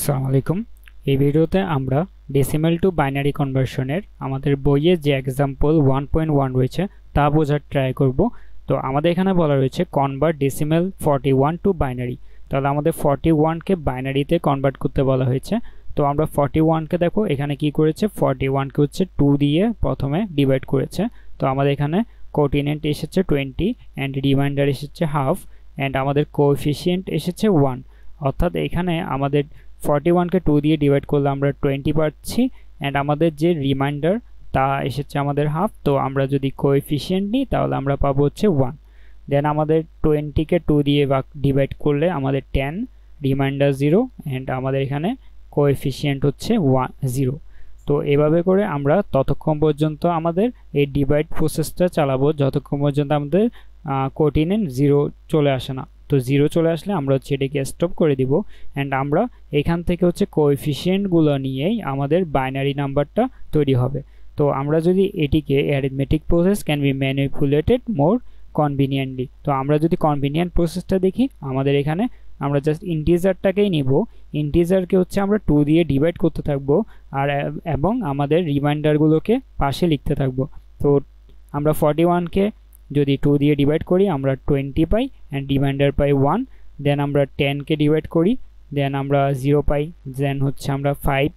আসসালামু আলাইকুম। এই ভিডিওতে আমরা ডেসিমাল টু বাইনারি কনভার্সনের আমাদের বইয়ে যে এক্সাম্পল 1.1 রয়েছে তা বোঝার ট্রাই করব। তো আমাদের এখানে বলা রয়েছে কনভার্ট ডেসিমাল 41 টু বাইনারি। তাহলে আমাদের 41কে বাইনারিতে কনভার্ট করতে বলা হয়েছে। তো আমরা 41কে দেখো এখানে কি করেছে, 41কে হচ্ছে 2 দিয়ে প্রথমে ডিভাইড করেছে। তো আমাদের এখানে কোটিনেন্ট এসেছে 20 অ্যান্ড রিমাইন্ডার এসেছে হাফ অ্যান্ড আমাদের কোএফিসিয়েন্ট এসেছে 1। অর্থাৎ এখানে আমাদের 41কে 2 দিয়ে ডিভাইড করলে আমরা 20 পাচ্ছি অ্যান্ড আমাদের যে রিমাইন্ডার তা এসেছে আমাদের হাফ। তো আমরা যদি কোএফিসিয়েন্ট নিই তাহলে আমরা পাবো হচ্ছে 1। দেন আমাদের 20কে 2 দিয়ে ডিভাইড করলে আমাদের 10, রিমাইন্ডার 0 অ্যান্ড আমাদের এখানে কোএফিসিয়েন্ট হচ্ছে 0। তো এভাবে করে আমরা ততক্ষণ পর্যন্ত আমাদের এই ডিভাইড প্রসেসটা চালাবো যতক্ষণ পর্যন্ত আমাদের কোটিনেন্ট 0 চলে আসে না। তো 0 চলে আসলে আমরা হচ্ছে এটাকে স্টপ করে দিব অ্যান্ড আমরা এখান থেকে হচ্ছে কোএফিসিয়েন্টগুলো নিয়েই আমাদের বাইনারি নাম্বারটা তৈরি হবে। তো আমরা যদি এটিকে arithmetic process can be manipulated মোর কনভিনিয়েন্টলি, তো আমরা যদি কনভিনিয়েন্ট প্রসেসটা দেখি আমাদের এখানে আমরা জাস্ট ইন্টিজারটাকেই নিব, ইন্টিজারকে হচ্ছে আমরা 2 দিয়ে ডিভাইড করতে থাকবো আর এবং আমাদের রিমাইন্ডারগুলোকে পাশে লিখতে থাকবো। তো আমরা 41কে যদি 2 দিয়ে ডিভাইড করি আমরা 20 পাই অ্যান্ড রিমাইন্ডার পাই 1। দেন আমরা 10কে ডিভাইড করি, দেন আমরা 0 পাই, দেন হচ্ছে আমরা 5।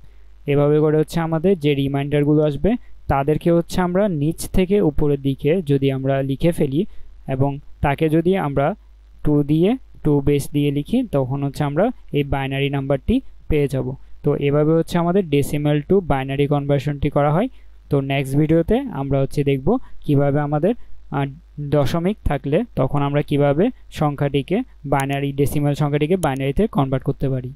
এভাবে করে হচ্ছে আমাদের যে রিমাইন্ডারগুলো আসবে তাদেরকে হচ্ছে আমরা নিচ থেকে উপরের দিকে যদি আমরা লিখে ফেলি এবং তাকে যদি আমরা 2 বেস দিয়ে লিখি তখন হচ্ছে আমরা এই বাইনারি নাম্বারটি পেয়ে যাব। তো এভাবে হচ্ছে আমাদের ডেসিমাল টু বাইনারি কনভার্সনটি করা হয়। তো নেক্সট ভিডিওতে আমরা হচ্ছে দেখব কিভাবে আমাদের দশমিক থাকলে তখন আমরা কিভাবে সংখ্যাটিকে বাইনারি ডেসিমাল সংখ্যাটিকে বাইনারিতে কনভার্ট করতে পারি।